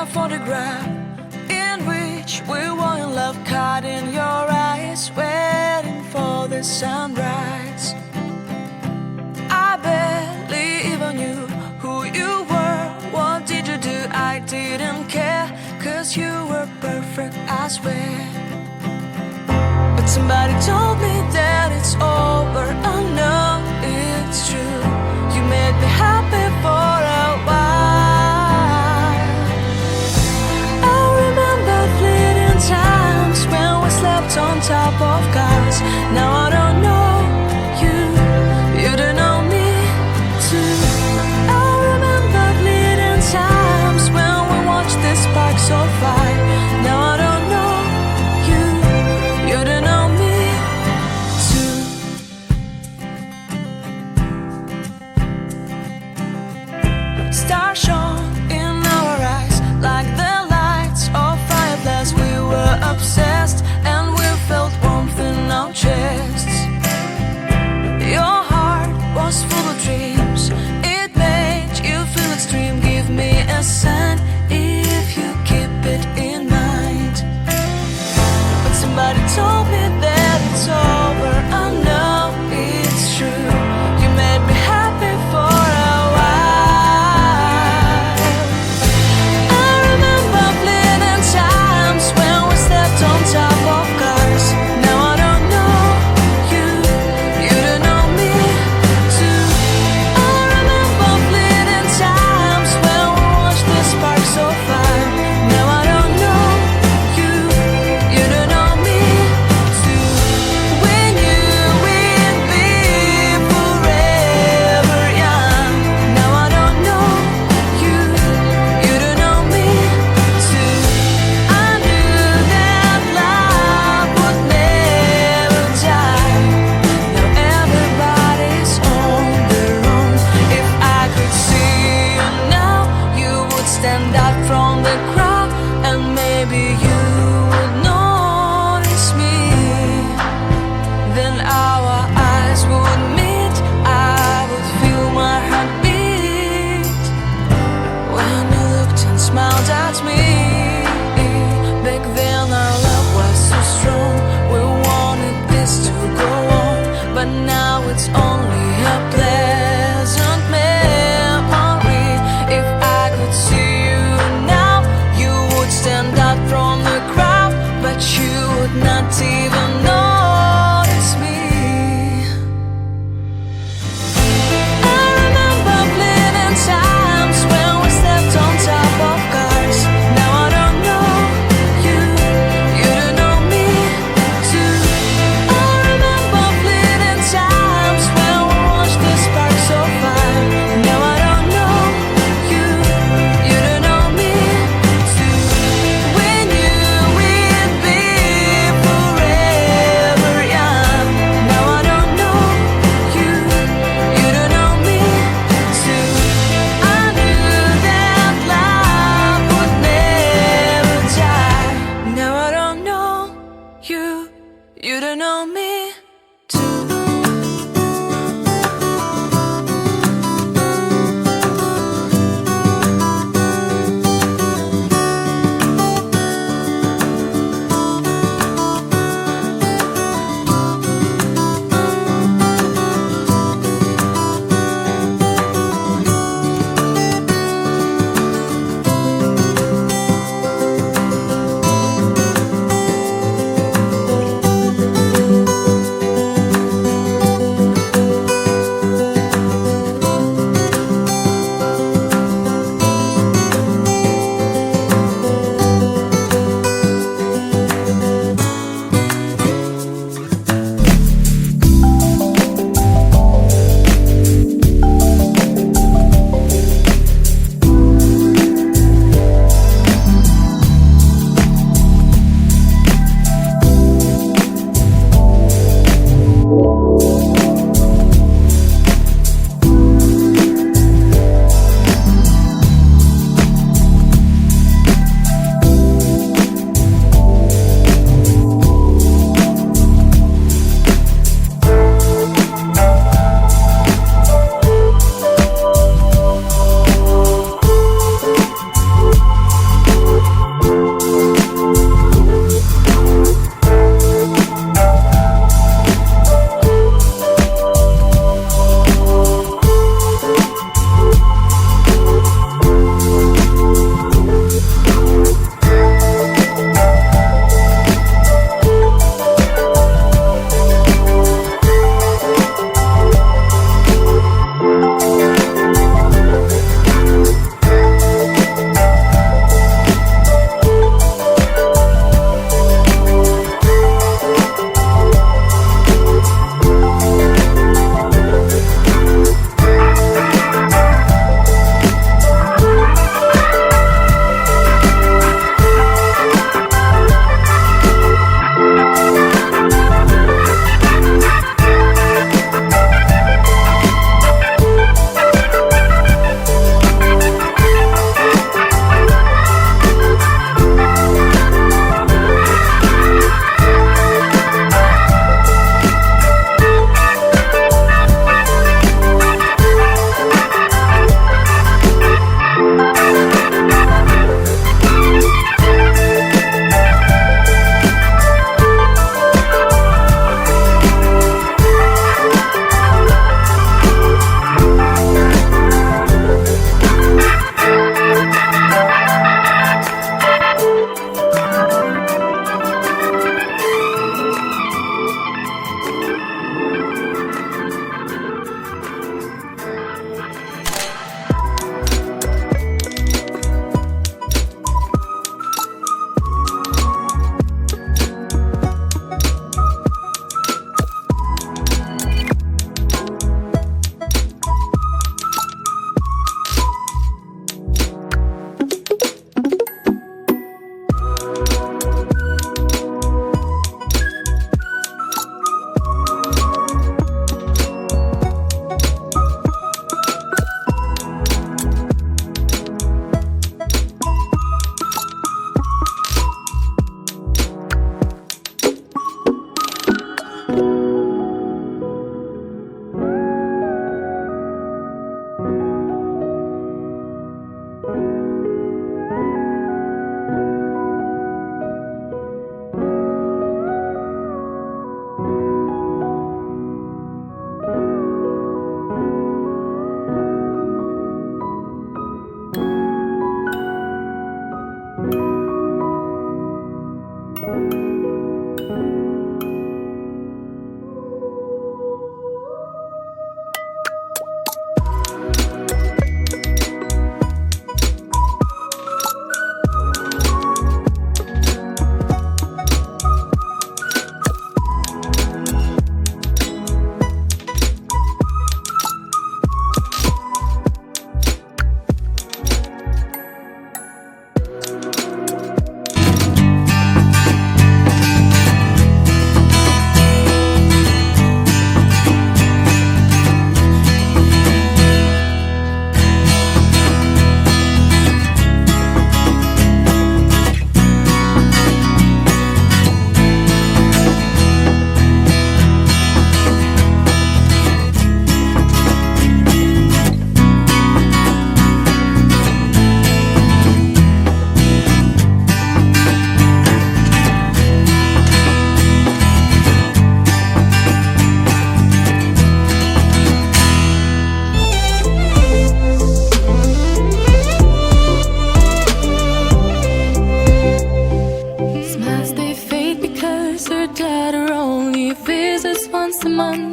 a photograph in which we were in love, caught in your eyes, waiting for the sunrise. I barely even knew who you were. What did you do? I didn't care, 'cause you were perfect, I swear. But somebody told me that it's over. Oh no, it's true. You made me happy for a while. I remember fleeting times when we slept on top of cars. Now I don't know you, you don't know me too. I remember fleeting times when we watched the sparks of fire. Now I don't know you, you don't know me too. Stars shone in our eyes like the lights of fireflies. We were obsessed and we felt warmth in our chests. Your heart was full of dreams, it made you feel extreme. Give me a sign if you keep it in mind. But somebody told me that it's over. I know it's true. You made me happy for a while. I remember fleeting times when we slept on top of cars. Now I don't know you, you don't know me too. I remember fleeting times when we watched the sparks of fire. Now I don't know you, you don't know me too. We knew we'd be forever young. Now I don't know you, you don't know me too. I knew that love would never die. Now everybody's on their own. If I could see you now, you would stand out from the crowd, and maybe you would notice me. Then our eyes would meet, I would feel my heart beat when you looked and smiled at me. Back then our love was so strong, we wanted this to go on. But now it's only a pleasant memory. If I could see you now, you would stand out from the crowd, but you would not even notice me. I remember fleeting times when we slept on top of cars. Now I don't know you, you don't know me too. I remember fleeting times when we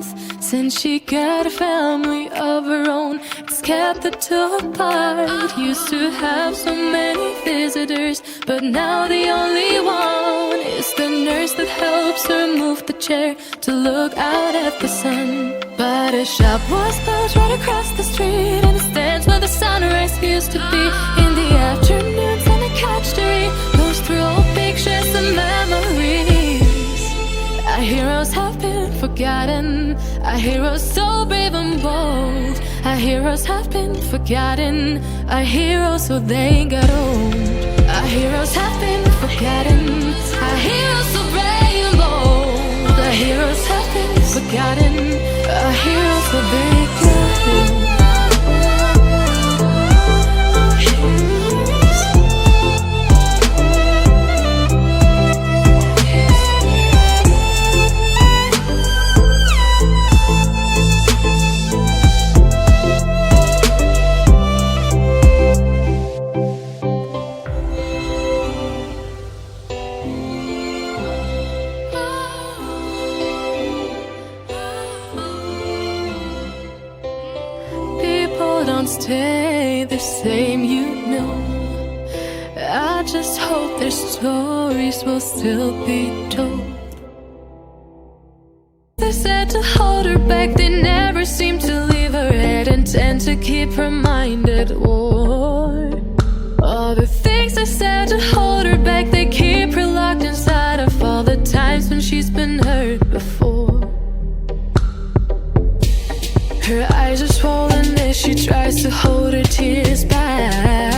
months since she got a family of her own. It's kept the two apart. Used to have so many visitors, but now the only one is the nurse that helps her move the chair to look out at the sun. But a shop was built right across the street, and it stands where the sunrise used to be. In the afternoons and the catch to read goes through old pictures and memories. Our heroes have been forgotten, our heroes so brave and bold. Our heroes have been forgotten, our heroes so they got old. Our heroes have been forgotten, our heroes so brave and bold. Our heroes have been forgotten, our heroes so they got old. Don't stay the same, you know. I just hope their stories will still be told. They said to hold her back, they never seem to leave her head, and tend to keep her mind at war. All the things they said to hold her back, they keep her locked inside of all the times when she's been hurt before. Her eyes are swollen as she tries to hold her tears back.